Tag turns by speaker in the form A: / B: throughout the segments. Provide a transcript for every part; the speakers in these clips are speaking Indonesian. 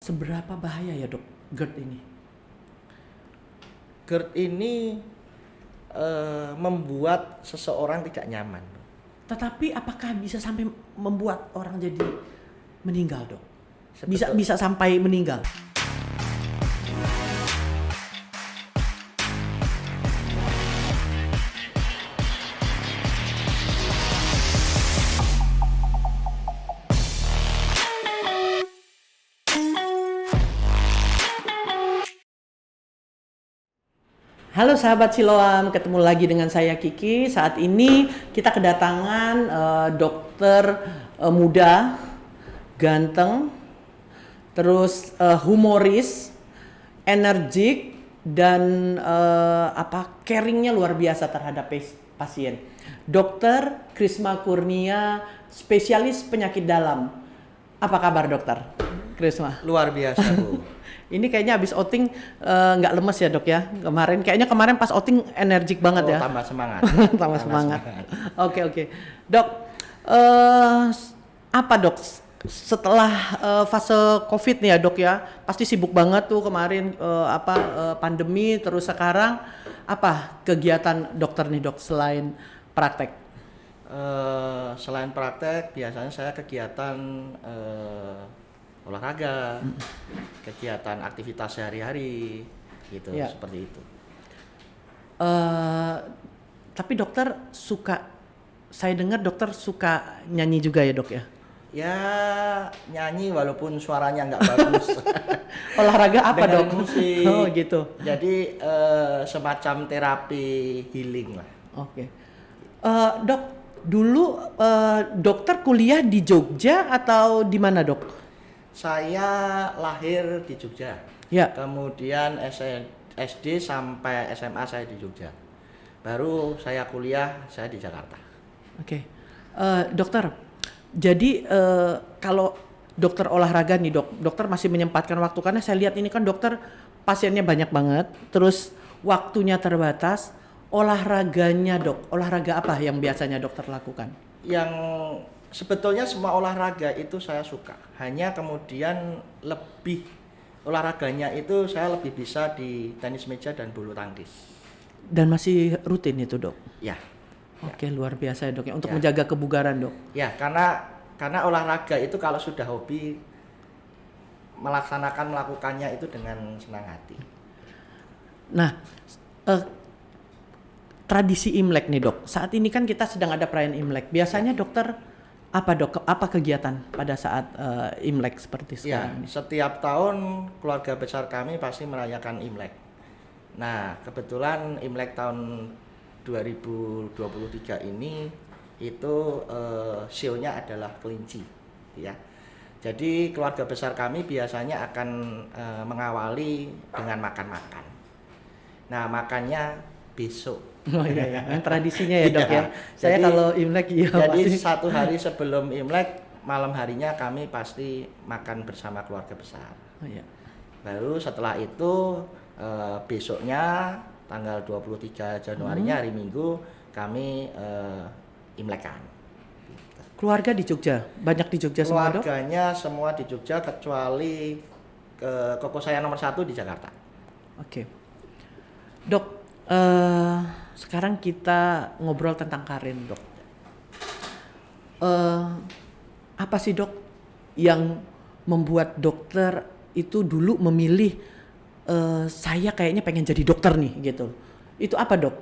A: Seberapa bahaya ya dok GERD ini?
B: GERD ini membuat seseorang tidak nyaman.
A: Tetapi apakah bisa sampai membuat orang jadi meninggal dok? Bisa
B: Sebetul-
A: bisa sampai meninggal? Halo sahabat Siloam, ketemu lagi dengan saya Kiki. Saat ini kita kedatangan dokter muda, ganteng, terus humoris, energik, dan caringnya luar biasa terhadap pasien. Dokter Krisma Kurnia, spesialis penyakit dalam. Apa kabar dokter Krisma?
B: Luar biasa Bu.
A: Ini kayaknya habis outing nggak lemes ya dok ya kemarin pas outing energik banget ya.
B: Tambah semangat.
A: Tambah semangat. Oke. Dok, apa dok setelah fase COVID nih ya dok ya, pasti sibuk banget tuh kemarin pandemi, terus sekarang apa kegiatan dokter nih dok selain praktek?
B: Selain praktek, biasanya saya kegiatan olahraga, kegiatan aktivitas sehari-hari, gitu,
A: Ya.
B: seperti itu.
A: Tapi dokter saya dengar dokter suka nyanyi juga ya dok ya?
B: Ya nyanyi walaupun suaranya nggak bagus.
A: Olahraga apa
B: Dengerin
A: dok?
B: musik.
A: Oh gitu.
B: Jadi semacam terapi healing lah.
A: Oke. Dok, dulu dokter kuliah di Jogja atau di mana dok?
B: Saya lahir di Jogja.
A: Ya.
B: Kemudian SD sampai SMA saya di Jogja. Baru saya kuliah saya di Jakarta.
A: Oke. Dokter, jadi kalau dokter olahraga nih dok, dokter masih menyempatkan waktu karena saya lihat ini kan dokter pasiennya banyak banget, terus waktunya terbatas. Olahraganya dok, olahraga apa yang biasanya dokter lakukan?
B: Yang sebetulnya semua olahraga itu saya suka. Hanya kemudian lebih olahraganya itu saya lebih bisa di tenis meja dan bulu tangkis.
A: Dan masih rutin itu dok?
B: Ya.
A: Oke, luar biasa ya dok ya, untuk
B: Ya.
A: menjaga kebugaran dok.
B: Ya, karena olahraga itu kalau sudah hobi melakukannya itu dengan senang hati.
A: Nah, tradisi Imlek nih dok, saat ini kan kita sedang ada perayaan Imlek. Biasanya dokter apa dok, apa kegiatan pada saat Imlek seperti
B: Ya,
A: sekarang ini?
B: setiap tahun keluarga besar kami pasti merayakan Imlek. Nah, kebetulan Imlek tahun 2023 ini itu show-nya adalah kelinci, ya. Jadi keluarga besar kami biasanya akan mengawali dengan makan-makan. Nah, makannya besok.
A: Oh iya, yang tradisinya ya dok ya.
B: Iya.
A: Saya
B: Jadi-
A: kalau Imlek iya
B: Jadi
A: pasti.
B: satu hari sebelum Imlek, malam harinya kami pasti makan bersama keluarga besar.
A: Oh, iya.
B: Lalu setelah itu besoknya tanggal 23 Januarinya hari Minggu kami Imlekan.
A: Keluarga di Jogja, banyak di Jogja semua dok?
B: Keluarganya semua di Jogja kecuali koko saya nomor 1 di Jakarta.
A: Oke. Dok, sekarang kita ngobrol tentang Karin dok. Apa sih dok yang membuat dokter itu dulu memilih saya kayaknya pengen jadi dokter nih gitu. Itu apa dok?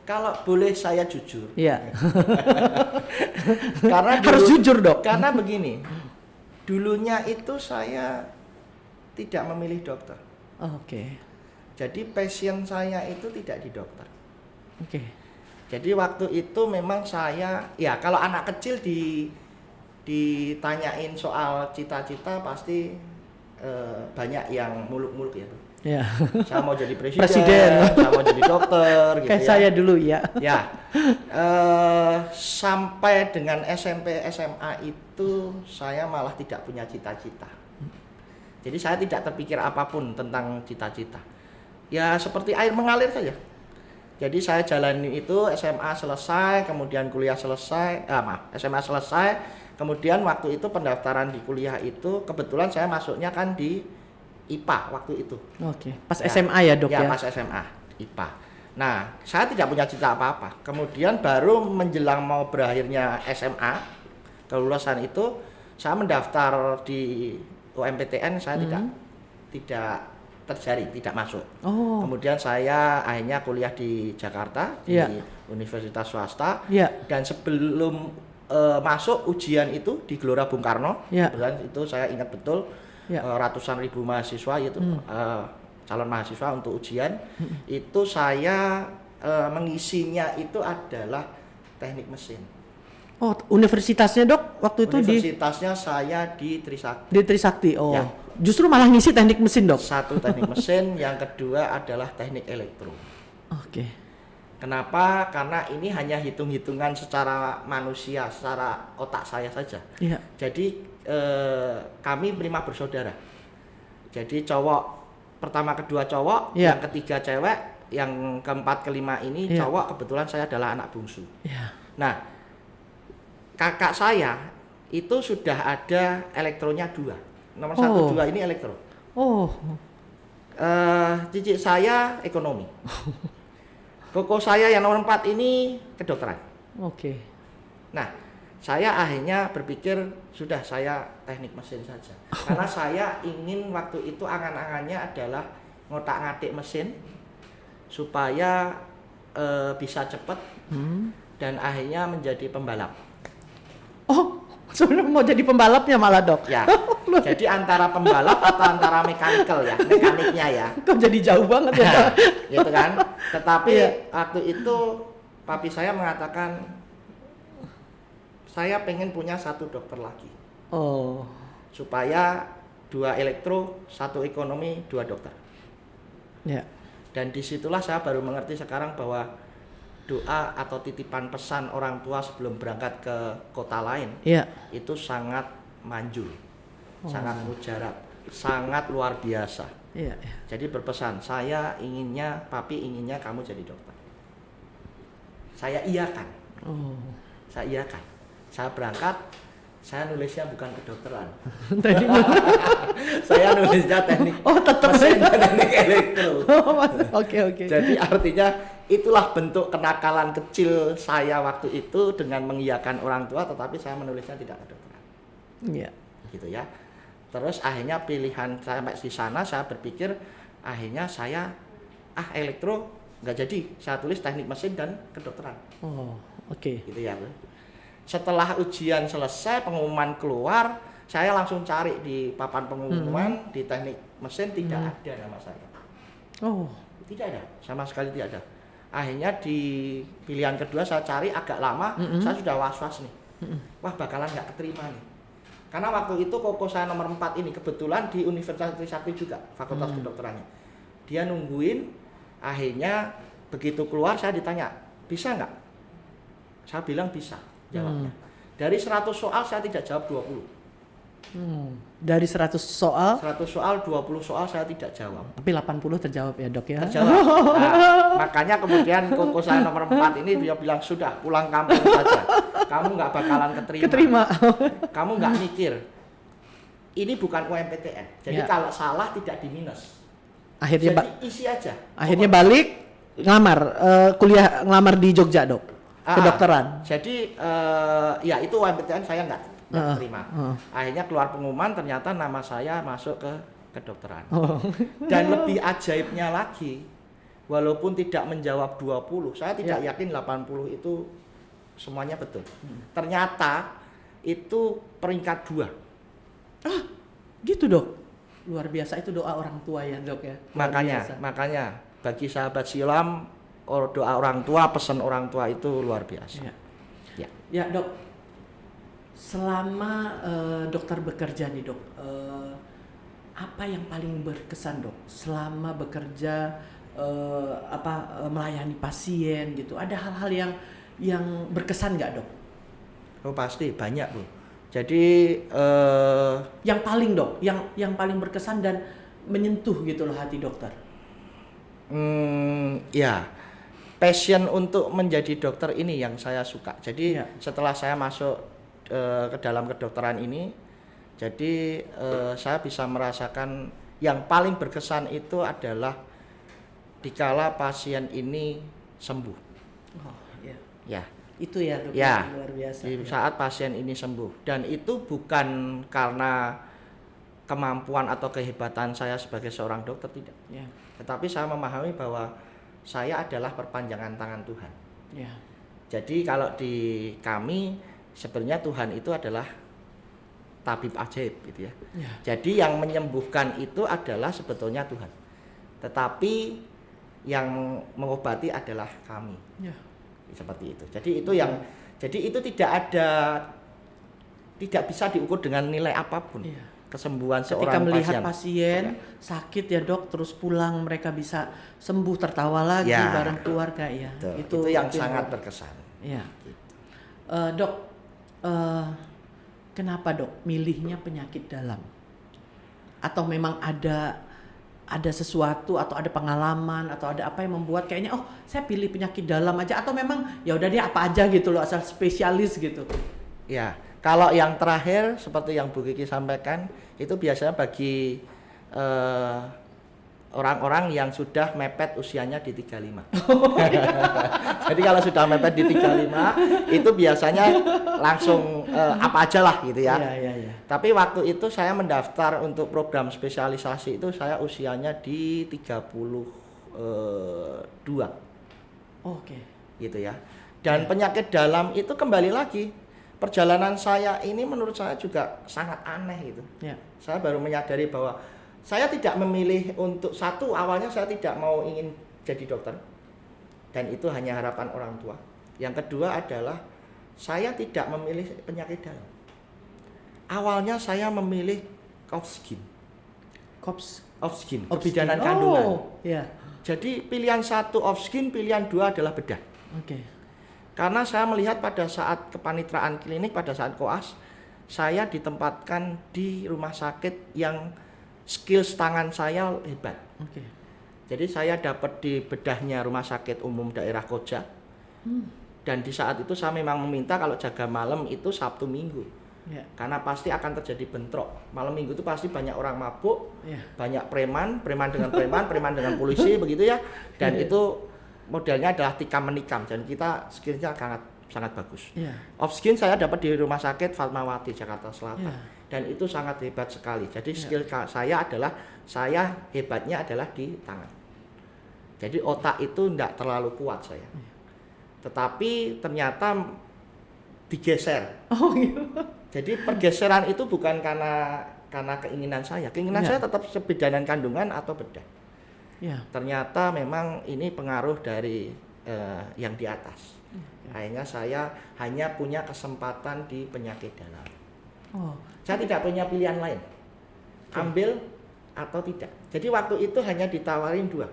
B: Kalau boleh saya jujur,
A: Iya.
B: karena
A: Harus jujur dok.
B: Karena begini, dulunya itu saya tidak memilih dokter.
A: Oke.
B: Jadi passion saya itu tidak di dokter.
A: Oke.
B: Jadi waktu itu memang saya, ya kalau anak kecil ditanyain soal cita-cita pasti banyak yang muluk-muluk ya.
A: Ya.
B: Saya mau jadi presiden,
A: Presiden.
B: saya mau jadi dokter, gitu
A: Kayak
B: ya.
A: saya dulu ya.
B: Ya, sampai dengan SMP SMA itu saya malah tidak punya cita-cita. Jadi saya tidak terpikir apapun tentang cita-cita. Ya seperti air mengalir saja. Jadi saya jalani itu SMA selesai, kemudian kuliah selesai, SMA selesai, kemudian waktu itu pendaftaran di kuliah itu kebetulan saya masuknya kan di IPA waktu itu.
A: Oke. Pas
B: Ya.
A: SMA ya, Dok ya?
B: Ya, pas SMA, IPA. Nah, saya tidak punya cita apa-apa. Kemudian baru menjelang mau berakhirnya SMA, kelulusan itu, saya mendaftar di UMPTN, saya tidak terjaring, tidak masuk.
A: Oh.
B: Kemudian saya akhirnya kuliah di Jakarta, di
A: Iya.
B: universitas swasta.
A: Iya.
B: Dan sebelum masuk ujian itu di Gelora Bung Karno,
A: Iya.
B: kebetulan itu saya ingat betul,
A: Iya.
B: ratusan ribu mahasiswa itu calon mahasiswa untuk ujian, itu saya mengisinya itu adalah teknik mesin.
A: Oh, universitasnya, Dok, waktu itu
B: Universitasnya saya di Trisakti.
A: di Trisakti. Oh.
B: Ya.
A: Justru malah ngisi teknik mesin, Dok.
B: Satu teknik mesin, yang kedua adalah teknik elektro.
A: Oke.
B: Kenapa? Karena ini hanya hitung-hitungan secara manusia, secara otak saya saja.
A: Iya.
B: Jadi kami 5 bersaudara. Jadi cowok pertama, kedua cowok,
A: Iya.
B: yang ketiga cewek, yang keempat, kelima ini
A: Iya.
B: cowok. Kebetulan saya adalah anak bungsu.
A: Iya.
B: Nah, kakak saya itu sudah ada elektronya 2. Nomor 1, 2 ini elektro.
A: Oh.
B: Cicit saya ekonomi. Koko saya yang nomor 4 ini kedokteran.
A: Oke.
B: Nah, saya akhirnya berpikir sudah saya teknik mesin saja. Karena saya ingin waktu itu angan-angannya adalah ngotak-ngatik mesin supaya bisa cepat dan akhirnya menjadi pembalap.
A: Oh, sebenarnya mau jadi pembalapnya malah, Dok.
B: Ya. Jadi antara pembalap atau antara mekanikal ya, mekaniknya ya.
A: Kok jadi jauh banget ya, Dok?
B: Gitu kan. Tetapi
A: Iya.
B: waktu itu papi saya mengatakan saya pengen punya 1 dokter lagi.
A: Oh.
B: Supaya 2 elektro, 1 ekonomi, 2 dokter.
A: Ya.
B: Dan disitulah saya baru mengerti sekarang bahwa doa atau titipan pesan orang tua sebelum berangkat ke kota lain
A: Iya.
B: itu sangat manjur, sangat mujarab, sangat luar biasa.
A: Iya, iya.
B: Jadi berpesan, papi inginnya kamu jadi dokter. Saya iyakan,
A: Oh.
B: saya iyakan. Saya berangkat, saya nulisnya bukan kedokteran.
A: Tadi
B: Saya nulisnya teknik
A: tetap
B: mesin dan teknik elektro.
A: Oke, oke.
B: Jadi artinya itulah bentuk kenakalan kecil saya waktu itu dengan mengiyakan orang tua, tetapi saya menulisnya tidak kedokteran.
A: Iya.
B: Gitu ya. Terus akhirnya pilihan saya sampai di sana, saya berpikir akhirnya saya elektro nggak jadi, saya tulis teknik mesin dan kedokteran.
A: Oh, oke.
B: Gitu ya. Setelah ujian selesai, pengumuman keluar, saya langsung cari di papan pengumuman di teknik mesin, tidak ada nama saya.
A: Oh.
B: Tidak ada, sama sekali tidak ada. Akhirnya di pilihan kedua saya cari agak lama, saya sudah was-was nih. Wah, bakalan nggak keterima nih. Karena waktu itu koko saya nomor 4 ini kebetulan di Universitas Trisakti juga, Fakultas Kedokterannya. Dia nungguin, akhirnya begitu keluar saya ditanya, bisa nggak? Saya bilang bisa, jawabnya. Dari 100 soal saya tidak jawab 20.
A: Dari 100 soal,
B: 100 soal, 20 soal saya tidak jawab.
A: tapi 80 terjawab ya, Dok ya.
B: Terjawab. Nah, makanya kemudian koko saya nomor 4 ini dia bilang, sudah pulang kampung saja. Kamu nggak bakalan keterima. Kamu nggak mikir. Ini bukan UMPTN. Jadi
A: Ya.
B: kalau salah tidak di minus.
A: Akhirnya
B: Jadi isi aja.
A: akhirnya balik ngelamar kuliah, ngelamar di Jogja, Dok. Kedokteran.
B: Jadi ya itu UMPTN saya nggak terima. Akhirnya keluar pengumuman, ternyata nama saya masuk ke kedokteran. Dan lebih ajaibnya lagi, walaupun tidak menjawab 20, saya tidak yakin 80 itu semuanya betul. Ternyata itu peringkat 2.
A: Gitu, Dok. Luar biasa, itu doa orang tua ya, Dok ya. Luar biasa.
B: Makanya bagi sahabat silam, doa orang tua, pesan orang tua itu luar biasa.
A: Ya.
B: Ya.
A: Ya, Dok. Selama dokter bekerja nih, Dok, apa yang paling berkesan, Dok? Selama bekerja melayani pasien gitu. Ada hal-hal yang berkesan nggak, Dok?
B: Oh pasti banyak, Bu. Jadi
A: Yang paling, Dok, yang paling berkesan dan menyentuh gitu loh hati dokter.
B: Ya, passion untuk menjadi dokter ini yang saya suka. Jadi
A: Ya.
B: setelah saya masuk ke dalam kedokteran ini, jadi saya bisa merasakan yang paling berkesan itu adalah dikala pasien ini sembuh.
A: Oh, ya.
B: Ya,
A: Itu ya dok,
B: ya.
A: luar biasa.
B: Di
A: Ya.
B: saat pasien ini sembuh, dan itu bukan karena kemampuan atau kehebatan saya sebagai seorang dokter, tidak.
A: Ya.
B: Tetapi saya memahami bahwa saya adalah perpanjangan tangan Tuhan.
A: Ya.
B: Jadi kalau di kami sebenarnya Tuhan itu adalah tabib ajaib gitu ya.
A: Ya.
B: Jadi yang menyembuhkan itu adalah sebetulnya Tuhan. Tetapi yang mengobati adalah kami.
A: Ya.
B: Seperti itu. Jadi itu tidak bisa diukur dengan nilai apapun.
A: Iya.
B: Kesembuhan
A: Ketika
B: seorang
A: melihat
B: pasien.
A: pasien sakit ya dok, terus pulang mereka bisa sembuh, tertawa lagi
B: Ya.
A: bareng keluarga ya.
B: Itu yang sangat berkesan.
A: Ya. Dok, kenapa dok milihnya penyakit dalam? Atau memang ada sesuatu atau ada pengalaman atau ada apa yang membuat kayaknya oh saya pilih penyakit dalam aja, atau memang ya udah dia apa aja gitu loh, asal spesialis gitu.
B: Ya, kalau yang terakhir seperti yang Bu Kiki sampaikan itu biasanya bagi orang-orang yang sudah mepet usianya di 35. Jadi kalau sudah mepet di 35 itu biasanya langsung apa aja lah gitu ya.
A: Iya.
B: Tapi waktu itu saya mendaftar untuk program spesialisasi itu saya usianya di 32
A: Oke.
B: gitu ya. Dan penyakit dalam itu kembali lagi perjalanan saya ini menurut saya juga sangat aneh gitu.
A: Ya.
B: Saya baru menyadari bahwa saya tidak memilih untuk satu, awalnya saya tidak mau ingin jadi dokter dan itu hanya harapan orang tua. Yang kedua adalah saya tidak memilih penyakit dalam. Awalnya saya memilih Kopskin, kebidanan kandungan.
A: Ya.
B: Jadi pilihan satu Opskin, pilihan dua adalah bedah.
A: Oke.
B: Karena saya melihat pada saat kepanitraan klinik, pada saat koas, saya ditempatkan di rumah sakit yang skills tangan saya hebat.
A: Oke.
B: Jadi saya dapat di bedahnya Rumah Sakit Umum Daerah Koja. Dan di saat itu saya memang meminta kalau jaga malam itu Sabtu Minggu.
A: Ya.
B: Karena pasti akan terjadi bentrok. Malam Minggu itu pasti banyak orang mabuk,
A: Ya.
B: banyak preman dengan preman dengan polisi begitu ya. Dan itu modelnya adalah tikam menikam dan kita skillnya sangat bagus.
A: Ya.
B: Opskin saya dapat di Rumah Sakit Fatmawati Jakarta Selatan.
A: Ya.
B: Dan itu sangat hebat sekali. Jadi skill saya hebatnya adalah di tangan. Jadi otak itu tidak terlalu kuat saya. Tetapi ternyata digeser.
A: Oh gitu.
B: Jadi pergeseran itu bukan karena keinginan saya. Keinginan
A: Ya.
B: saya tetap sebidanan kandungan atau bedah.
A: Ya.
B: Ternyata memang ini pengaruh dari yang di atas. Akhirnya saya hanya punya kesempatan di penyakit dalam.
A: Oh.
B: Saya tidak punya pilihan lain. Ambil atau tidak. Jadi waktu itu hanya ditawarin dua.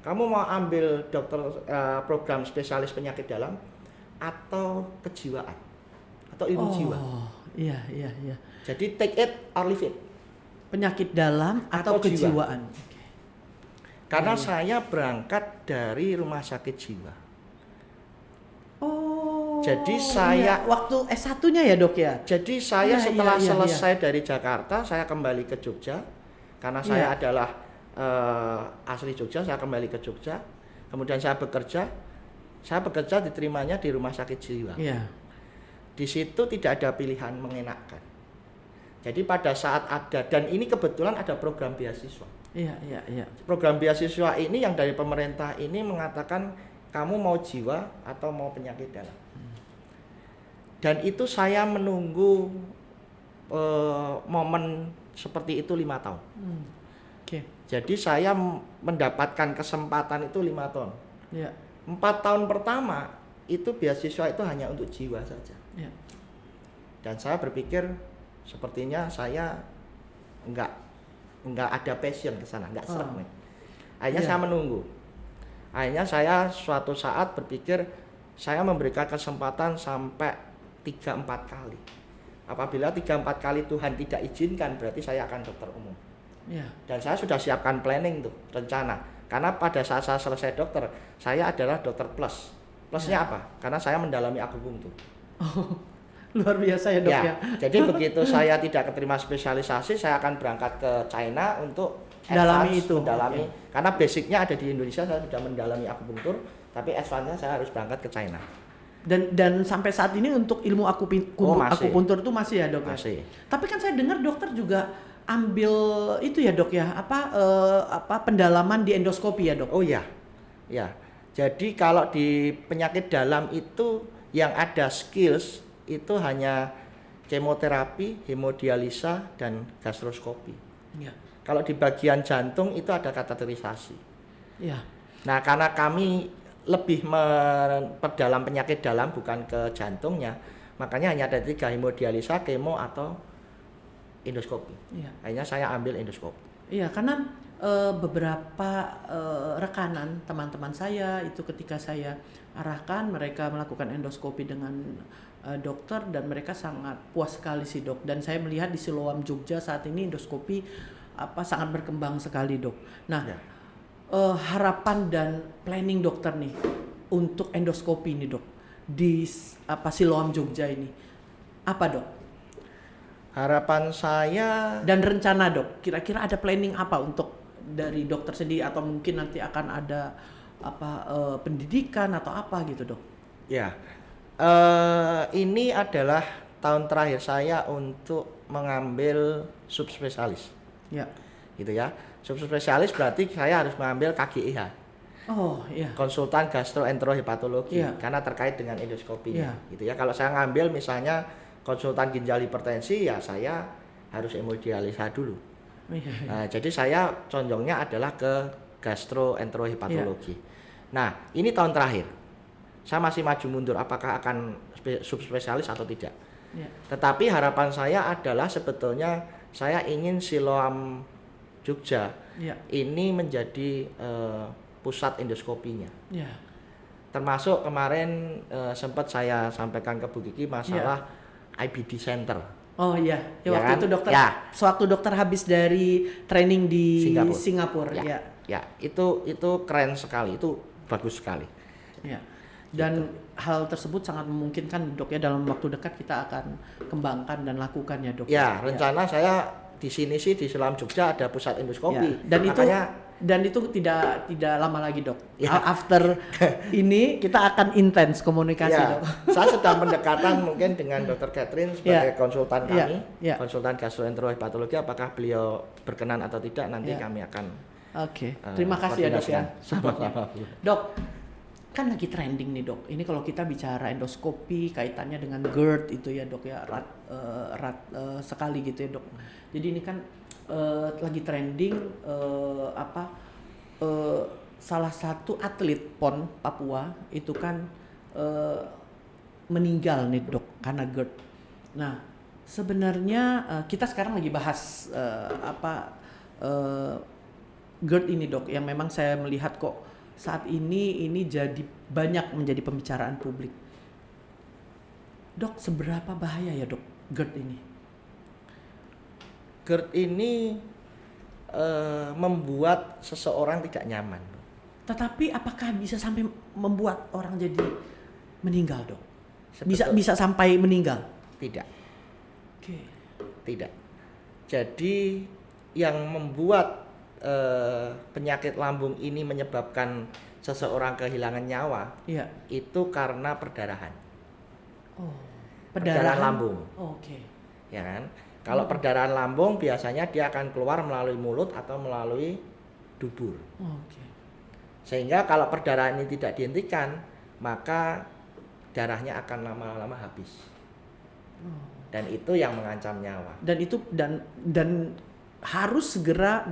B: Kamu mau ambil program spesialis penyakit dalam atau kejiwaan atau ilmu jiwa.
A: Iya.
B: Jadi take it or leave it.
A: Penyakit dalam atau
B: Atau jiwa.
A: kejiwaan.
B: Karena saya berangkat dari rumah sakit jiwa.
A: Oh.
B: Jadi
A: iya.
B: saya-
A: waktu S1-nya ya, Dok ya?
B: Jadi saya
A: Iya,
B: setelah
A: iya.
B: selesai dari Jakarta, saya kembali ke Jogja. Karena saya adalah asli Jogja, saya kembali ke Jogja. Kemudian saya bekerja diterimanya di rumah sakit jiwa.
A: Iya.
B: Di situ tidak ada pilihan mengenakan. Jadi pada saat ada, dan ini kebetulan ada program beasiswa.
A: Iya.
B: Program beasiswa ini yang dari pemerintah ini mengatakan kamu mau jiwa atau mau penyakit dalam. Dan itu saya menunggu momen seperti itu 5 tahun.
A: Oke.
B: Jadi saya mendapatkan kesempatan itu 5 tahun.
A: Iya.
B: 4 tahun pertama itu beasiswa itu hanya untuk jiwa saja.
A: Iya.
B: Dan saya berpikir sepertinya saya enggak ada passion ke sana, enggak serap nih. Akhirnya
A: Iya.
B: saya menunggu. Akhirnya saya suatu saat berpikir saya memberikan kesempatan sampai 3-4 kali. Apabila 3-4 kali Tuhan tidak izinkan, berarti saya akan dokter umum.
A: Iya.
B: Dan saya sudah siapkan planning tuh, rencana. Karena pada saat saya selesai dokter, saya adalah dokter plus. Plusnya apa? Karena saya mendalami akupunktur.
A: Luar biasa ya dok ya.
B: Jadi begitu saya tidak keterima spesialisasi, saya akan berangkat ke China untuk
A: Dalami
B: advance,
A: itu.
B: mendalami. Karena basicnya ada di Indonesia, saya sudah mendalami akupunktur, tapi advance-nya saya harus berangkat ke China.
A: Dan sampai saat ini untuk ilmu
B: Masih.
A: akupuntur itu masih ya dok ya?
B: Masih.
A: Tapi kan saya dengar dokter juga ambil itu ya dok ya, apa pendalaman di endoskopi ya dok?
B: Oh ya, ya. Jadi kalau di penyakit dalam itu yang ada skills itu hanya kemoterapi, hemodialisa, dan gastroskopi.
A: Ya.
B: Kalau di bagian jantung itu ada kateterisasi.
A: Ya.
B: Nah, karena kami lebih memperdalam penyakit dalam bukan ke jantungnya, makanya hanya ada 3, hemodialisa, kemo, atau endoskopi.
A: Ya.
B: Akhirnya saya ambil endoskopi.
A: Iya, karena beberapa rekanan teman-teman saya itu ketika saya arahkan mereka melakukan endoskopi dengan dokter dan mereka sangat puas sekali sih dok. Dan saya melihat di Siloam Jogja saat ini endoskopi sangat berkembang sekali dok. Nah,
B: Ya.
A: harapan dan planning dokter nih untuk endoskopi nih dok di Siloam Jogja ini apa dok?
B: Harapan saya
A: Dan rencana dok, kira-kira ada planning apa untuk dari dokter sendiri atau mungkin nanti akan ada pendidikan atau apa gitu dok?
B: ya, ini adalah tahun terakhir saya untuk mengambil subspesialis,
A: Ya.
B: gitu ya. Subspesialis berarti saya harus mengambil KGIH,
A: Oh iya.
B: konsultan gastroenterohepatologi,
A: Iya.
B: karena terkait dengan endoskopinya,
A: Iya.
B: gitu ya. Kalau saya ngambil misalnya konsultan ginjal hipertensi, ya saya harus hemodialisa dulu.
A: Iya.
B: Nah, jadi saya condongnya adalah ke gastroenterohepatologi. Nah, ini tahun terakhir. Saya masih maju mundur apakah akan subspesialis atau tidak.
A: Ya.
B: Tetapi harapan saya adalah sebetulnya saya ingin Siloam Jogja
A: Ya.
B: ini menjadi pusat endoskopinya.
A: Ya.
B: Termasuk kemarin sempat saya sampaikan ke Bu Kiki masalah IBD Center.
A: Oh iya,
B: Ya
A: waktu
B: kan?
A: itu dokter,
B: Ya.
A: sewaktu dokter habis dari training di Singapura,
B: Ya,
A: ya.
B: ya, itu keren sekali, itu bagus sekali.
A: Ya. Dan hal tersebut sangat memungkinkan dok ya dalam waktu dekat kita akan kembangkan dan lakukan ya dok.
B: Ya, rencana saya di sini sih di Siloam Jogja ada pusat endoskopi.
A: Ya. Dan
B: Makanya,
A: itu tidak lama lagi dok.
B: Ya.
A: After ini kita akan intens komunikasi
B: ya,
A: dok.
B: saya sedang pendekatan mungkin dengan Dr. Catherine sebagai konsultan
A: Ya.
B: kami,
A: Ya.
B: konsultan gastroenterohepatologi. Apakah beliau berkenan atau tidak nanti
A: Ya.
B: kami akan.
A: Oke, terima kasih ya dok ya.
B: Sama-sama.
A: Dok, kan lagi trending nih dok. Ini kalau kita bicara endoskopi kaitannya dengan GERD itu ya dok ya, erat sekali gitu ya dok. Jadi ini kan lagi trending salah satu atlet PON Papua itu kan meninggal nih dok karena GERD. Nah sebenarnya kita sekarang lagi bahas GERD ini dok, yang memang saya melihat kok saat ini jadi banyak menjadi pembicaraan publik. Dok, seberapa bahaya ya dok GERD ini?
B: GERD ini membuat seseorang tidak nyaman.
A: Tetapi apakah bisa sampai membuat orang jadi meninggal dok?
B: Sebetul-
A: Bisa sampai meninggal?
B: Tidak,
A: Oke.
B: tidak. Jadi yang membuat penyakit lambung ini menyebabkan seseorang kehilangan nyawa
A: Iya.
B: itu karena perdarahan.
A: Oh.
B: Perdarahan lambung.
A: Oh, oke.
B: Ya kan? Kalau perdarahan lambung biasanya dia akan keluar melalui mulut atau melalui dubur.
A: Oh, oke.
B: Sehingga kalau perdarahan ini tidak dihentikan, maka darahnya akan lama-lama habis.
A: Oh.
B: Dan itu yang mengancam nyawa.
A: Dan itu dan harus segera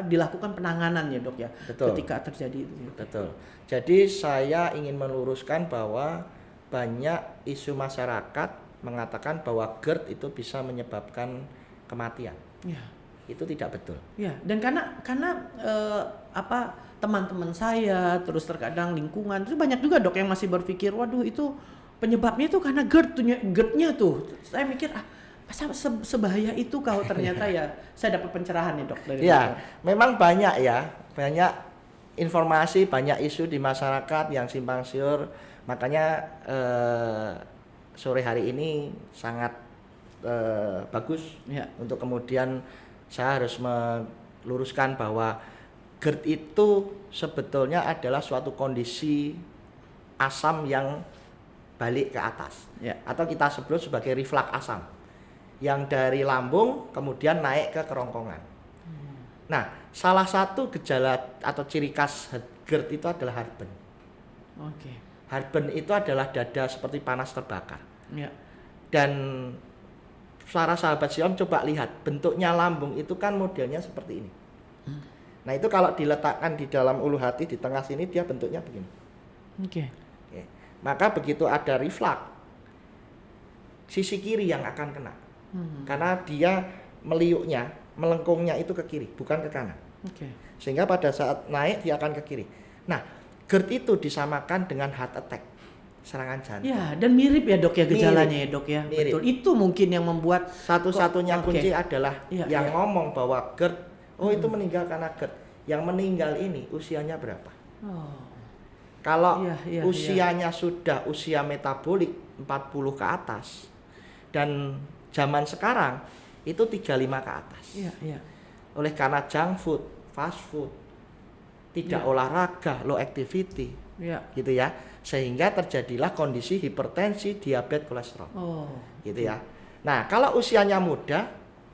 A: dilakukan penanganan ya dok ya.
B: Betul.
A: Ketika terjadi itu.
B: Betul. Jadi saya ingin meluruskan bahwa banyak isu masyarakat mengatakan bahwa GERD itu bisa menyebabkan kematian.
A: Ya.
B: Itu tidak betul.
A: Ya, dan karena teman-teman saya terus terkadang lingkungan itu banyak juga dok yang masih berpikir waduh itu penyebabnya itu karena GERD-nya tuh. Saya mikir masa sebahaya itu kalau ternyata ya saya dapat pencerahan nih dok dari
B: Ya,
A: dokter.
B: memang banyak ya, banyak informasi, banyak isu di masyarakat yang simpang siur. Makanya sore hari ini sangat bagus
A: Ya.
B: untuk kemudian saya harus meluruskan bahwa GERD itu sebetulnya adalah suatu kondisi asam yang balik ke atas,
A: Ya.
B: atau kita sebut sebagai reflux asam yang dari lambung kemudian naik ke kerongkongan. Nah, salah satu gejala atau ciri khas GERD itu adalah heartburn.
A: Oke.
B: Heartburn itu adalah dada seperti panas terbakar.
A: Ya.
B: Dan para sahabat Siom coba lihat bentuknya lambung itu kan modelnya seperti ini. Nah, itu kalau diletakkan di dalam ulu hati di tengah sini dia bentuknya begini.
A: Oke.
B: Oke. Maka begitu ada reflux, sisi kiri yang akan kena. Karena dia meliuknya, melengkungnya itu ke kiri, bukan ke kanan.
A: Oke.
B: Sehingga pada saat naik dia akan ke kiri. Nah, GERD itu disamakan dengan heart attack, serangan jantung.
A: Ya, dan mirip ya dok ya gejalanya ya dok ya.
B: Mirip.
A: Betul. Itu mungkin yang membuat
B: Satu-satunya
A: Oke.
B: kunci adalah
A: Iya,
B: yang
A: iya.
B: ngomong bahwa GERD, itu meninggal karena GERD. Yang meninggal ini usianya berapa?
A: oh,
B: Kalau
A: Iya, iya,
B: usianya sudah usia metabolik 40 ke atas, dan zaman sekarang itu 35 ke atas.
A: iya, iya.
B: Oleh karena junk food, fast food, tidak
A: Iya.
B: olahraga, low activity,
A: Iya.
B: gitu ya, sehingga terjadilah kondisi hipertensi, diabetes, kolesterol,
A: Oh.
B: gitu ya. Nah, kalau usianya muda,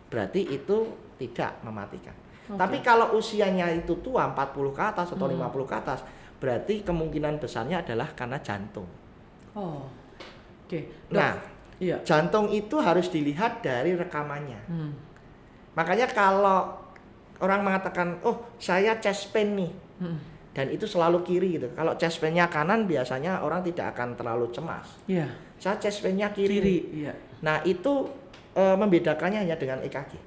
B: berarti itu tidak mematikan.
A: Oke.
B: Tapi kalau usianya itu tua, 40 ke atas atau
A: Hmm.
B: 50 ke atas, berarti kemungkinan besarnya adalah karena jantung.
A: Oh. Oke. Dok.
B: Nah,
A: Iya.
B: jantung itu harus dilihat dari rekamannya.
A: Hmm.
B: Makanya kalau orang mengatakan, oh saya chest pain nih,
A: Hmm.
B: dan itu selalu kiri gitu. Kalau chest pain-nya kanan biasanya orang tidak akan terlalu cemas.
A: Iya.
B: Saya chest pain-nya kiri.
A: Kiri. Iya.
B: Nah itu membedakannya hanya dengan EKG,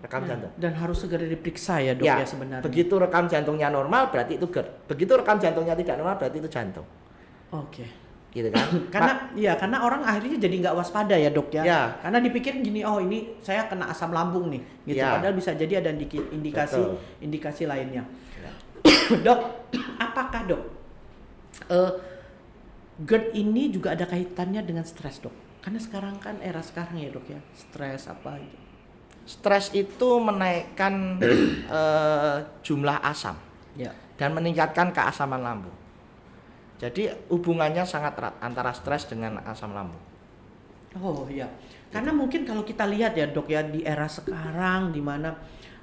B: rekam
A: Ya,
B: jantung.
A: dan harus segera diperiksa ya dok ya, sebenarnya.
B: begitu rekam jantungnya normal berarti itu GERD. Begitu rekam jantungnya tidak normal berarti itu jantung.
A: Oke.
B: Gitu kan?
A: Karena orang akhirnya jadi nggak waspada ya dok ya.
B: Ya.
A: Karena dipikir gini, oh ini saya kena asam lambung nih, gitu.
B: Ya.
A: Padahal bisa jadi ada indikasi
B: Betul.
A: indikasi lainnya.
B: Ya.
A: Dok, apakah dok GERD ini juga ada kaitannya dengan stres dok? Karena sekarang kan era sekarang ya dok ya, stres apa gitu.
B: Stres itu menaikkan jumlah asam
A: Ya.
B: dan meningkatkan keasaman lambung. Jadi hubungannya sangat erat antara stres dengan asam lambung.
A: Oh iya, karena mungkin kalau kita lihat ya dok ya di era sekarang di mana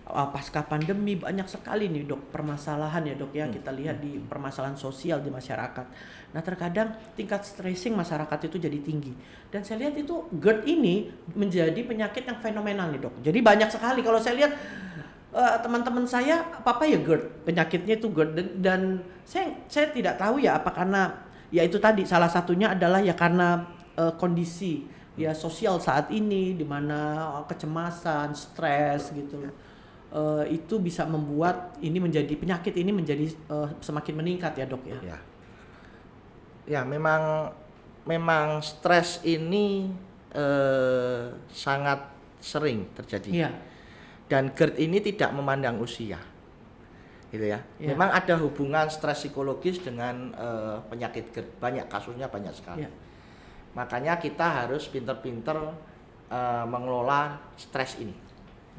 A: pasca pandemi banyak sekali nih dok permasalahan ya dok ya, kita lihat di permasalahan sosial di masyarakat. Nah terkadang tingkat stressing masyarakat itu jadi tinggi, dan saya lihat itu GERD ini menjadi penyakit yang fenomenal nih dok. Jadi banyak sekali kalau saya lihat teman-teman saya apa ya GERD, penyakitnya itu GERD, dan saya tidak tahu ya apa karena ya itu tadi salah satunya adalah ya karena kondisi ya sosial saat ini di mana kecemasan, stres gitu loh. Itu bisa membuat ini menjadi penyakit ini menjadi semakin meningkat ya dok ya.
B: Ya memang stres ini sangat sering terjadi.
A: Iya.
B: Dan GERD ini tidak memandang usia, gitu ya.
A: Iya.
B: Memang ada hubungan stres psikologis dengan penyakit GERD, banyak kasusnya banyak sekali.
A: Iya.
B: Makanya kita harus pinter-pinter mengelola stres ini,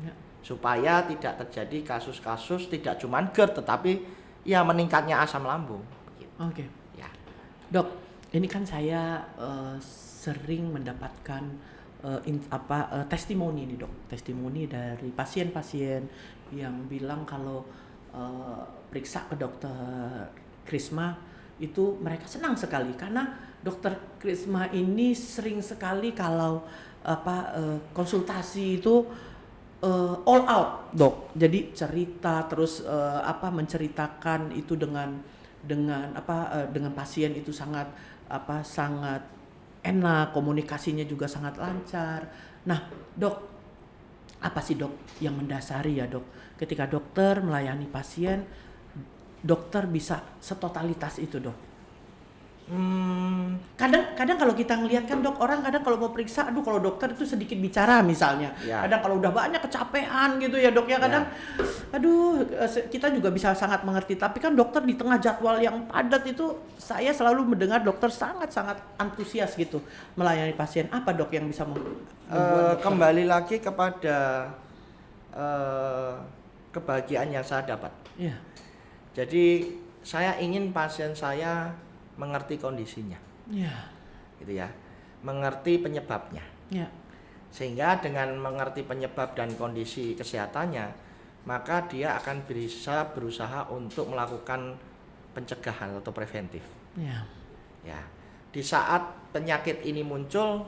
A: Ya.
B: supaya tidak terjadi kasus-kasus tidak cuma GERD, tetapi ya meningkatnya asam lambung.
A: Oke.
B: Ya.
A: Dok, ini kan saya sering mendapatkan testimoni nih dok, testimoni dari pasien-pasien yang bilang kalau periksa ke dokter Krisma itu mereka senang sekali karena dokter Krisma ini sering sekali kalau konsultasi itu all out dok. Jadi cerita terus menceritakan itu dengan pasien itu sangat enak, komunikasinya juga sangat lancar. Nah, dok, apa sih dok yang mendasari ya dok? Ketika dokter melayani pasien, dokter bisa setotalitas itu dok? Kadang kalau kita ngelihat kan dok, orang kadang kalau mau periksa, aduh kalau dokter itu sedikit bicara misalnya.
B: Ya.
A: Kadang kalau udah banyak kecapean gitu ya dok ya, kadang aduh kita juga bisa sangat mengerti. Tapi kan dokter di tengah jadwal yang padat itu, saya selalu mendengar dokter sangat-sangat antusias gitu melayani pasien. Apa dok yang bisa membuat dokter?
B: Kembali lagi kepada kebahagiaan yang saya dapat.
A: Iya.
B: Jadi saya ingin pasien saya mengerti kondisinya,
A: Iya.
B: gitu ya, mengerti penyebabnya.
A: Iya.
B: Sehingga dengan mengerti penyebab dan kondisi kesehatannya, maka dia akan bisa berusaha untuk melakukan pencegahan atau preventif.
A: Iya.
B: Ya, di saat penyakit ini muncul,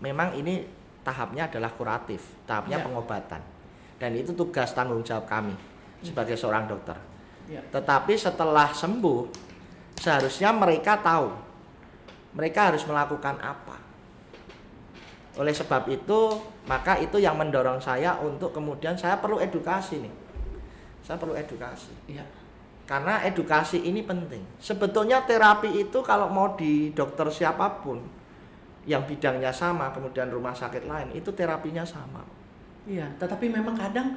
B: memang ini tahapnya adalah kuratif, tahapnya pengobatan, dan itu tugas tanggung jawab kami sebagai seorang dokter.
A: Iya.
B: Tetapi setelah sembuh, seharusnya mereka tahu mereka harus melakukan apa. Oleh sebab itu, maka itu yang mendorong saya untuk kemudian saya perlu edukasi nih. Saya perlu edukasi.
A: Iya.
B: Karena edukasi ini penting. Sebetulnya terapi itu kalau mau di dokter siapapun yang bidangnya sama, kemudian rumah sakit lain, itu terapinya sama.
A: Iya, tetapi memang kadang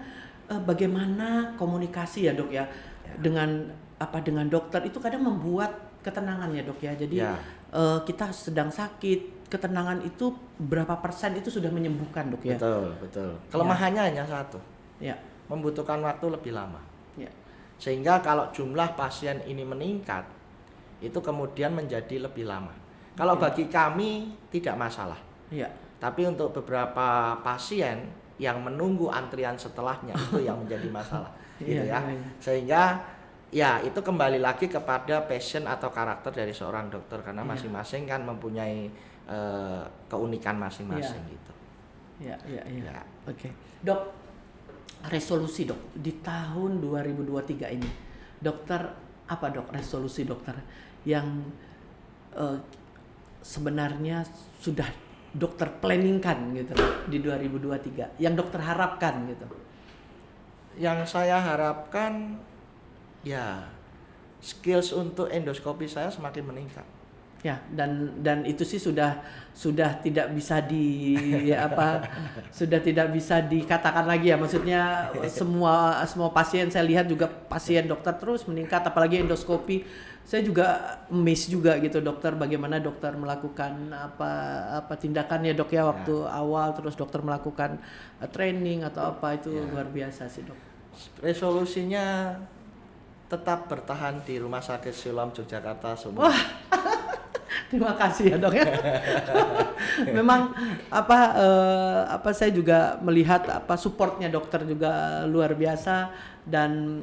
A: bagaimana komunikasi ya dok ya, dengan dokter itu kadang membuat ketenangan ya dok ya. Jadi kita sedang sakit, ketenangan itu berapa persen itu sudah menyembuhkan dok ya.
B: Betul. Kelemahannya hanya satu.
A: Ya.
B: Membutuhkan waktu lebih lama.
A: Ya.
B: Sehingga kalau jumlah pasien ini meningkat, itu kemudian menjadi lebih lama. Kalau bagi kami tidak masalah.
A: Iya.
B: Tapi untuk beberapa pasien yang menunggu antrian setelahnya itu yang menjadi masalah, gitu ya. Sehingga ya itu kembali lagi kepada passion atau karakter dari seorang dokter, karena masing-masing kan mempunyai keunikan masing-masing gitu.
A: Ya. Oke. Dok, resolusi dok di tahun 2023 ini, dokter apa dok resolusi dokter yang sebenarnya sudah dokter planningkan gitu di 2023, yang dokter harapkan gitu?
B: Yang saya harapkan ya skills untuk endoskopi saya semakin meningkat.
A: Ya, dan itu sih sudah tidak bisa sudah tidak bisa dikatakan lagi ya, maksudnya semua pasien saya lihat juga pasien dokter terus meningkat, apalagi endoskopi. Saya juga miss juga gitu dokter, bagaimana dokter melakukan apa tindakannya dok ya waktu awal, terus dokter melakukan training atau apa itu luar biasa sih dok.
B: Resolusinya tetap bertahan di Rumah Sakit Siloam Yogyakarta semua.
A: Terima kasih ya dok ya. Memang saya juga melihat supportnya dokter juga luar biasa, dan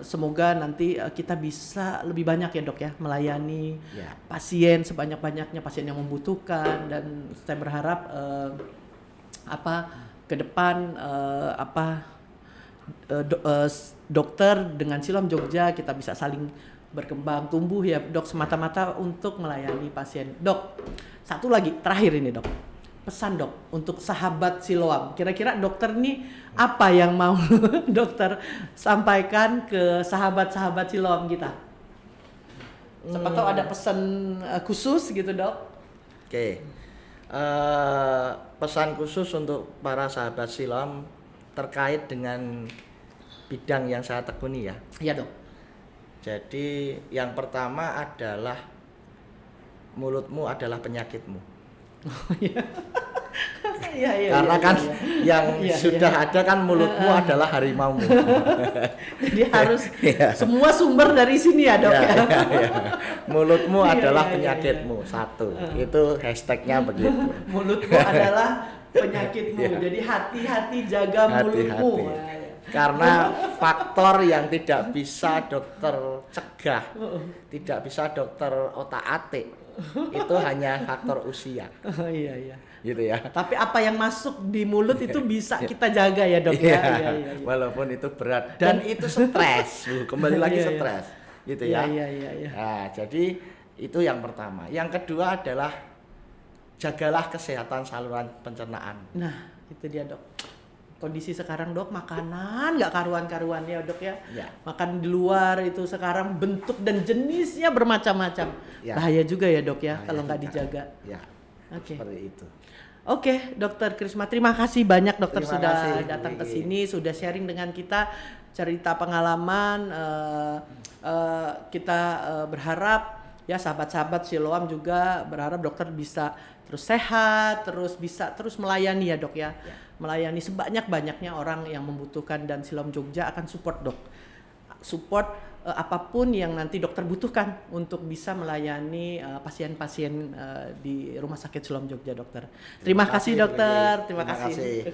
A: semoga nanti kita bisa lebih banyak ya dok ya melayani pasien sebanyak-banyaknya, pasien yang membutuhkan, dan saya berharap ke depan dokter dengan Siloam Jogja kita bisa saling berkembang tumbuh ya dok, semata-mata untuk melayani pasien. Dok, satu lagi terakhir ini dok, pesan dok untuk sahabat Siloam, kira-kira dokter ini apa yang mau dokter sampaikan ke sahabat-sahabat Siloam kita? Siapa tahu ada pesan khusus gitu dok.
B: Oke. Pesan khusus untuk para sahabat Siloam terkait dengan bidang yang saya tekuni ya.
A: Iya dok.
B: Jadi yang pertama adalah mulutmu adalah penyakitmu. Karena kan yang sudah ada kan mulutmu adalah harimaumu.
A: Jadi harus semua sumber dari sini ya dok ya.
B: Mulutmu adalah penyakitmu. Satu, itu hashtagnya begitu.
A: Mulutmu adalah penyakitmu. Jadi hati-hati jaga mulutmu.
B: Karena faktor yang tidak bisa dokter cegah, tidak bisa dokter otak-atik, itu hanya faktor usia.
A: Iya.
B: Gitu ya.
A: Tapi apa yang masuk di mulut itu bisa kita jaga ya dok ya. Iya.
B: Walaupun itu berat dan itu stres, kembali lagi stres, gitu ya.
A: Iya.
B: Nah, jadi itu yang pertama. Yang kedua adalah jagalah kesehatan saluran pencernaan.
A: Nah, itu dia dok. kondisi sekarang dok, makanan nggak karuan-karuan ya dok ya.
B: Ya.
A: Makan di luar itu sekarang bentuk dan jenisnya bermacam-macam.
B: Ya.
A: Bahaya juga ya dok ya
B: Bahaya
A: kalau nggak
B: juga.
A: dijaga.
B: Ya.
A: Oke.
B: Seperti itu.
A: Oke, Dokter Krisma, terima kasih banyak dokter
B: Terima
A: sudah
B: kasih,
A: datang ke
B: Bu
A: sini, sudah sharing dengan kita cerita pengalaman. Kita berharap ya sahabat-sahabat Siloam juga berharap dokter bisa terus sehat, terus bisa terus melayani ya dok ya, melayani sebanyak-banyaknya orang yang membutuhkan, dan Siloam Jogja akan support dok, support apapun yang nanti dokter butuhkan untuk bisa melayani pasien-pasien di Rumah Sakit Siloam Jogja dokter. Terima kasih dokter, terima kasih.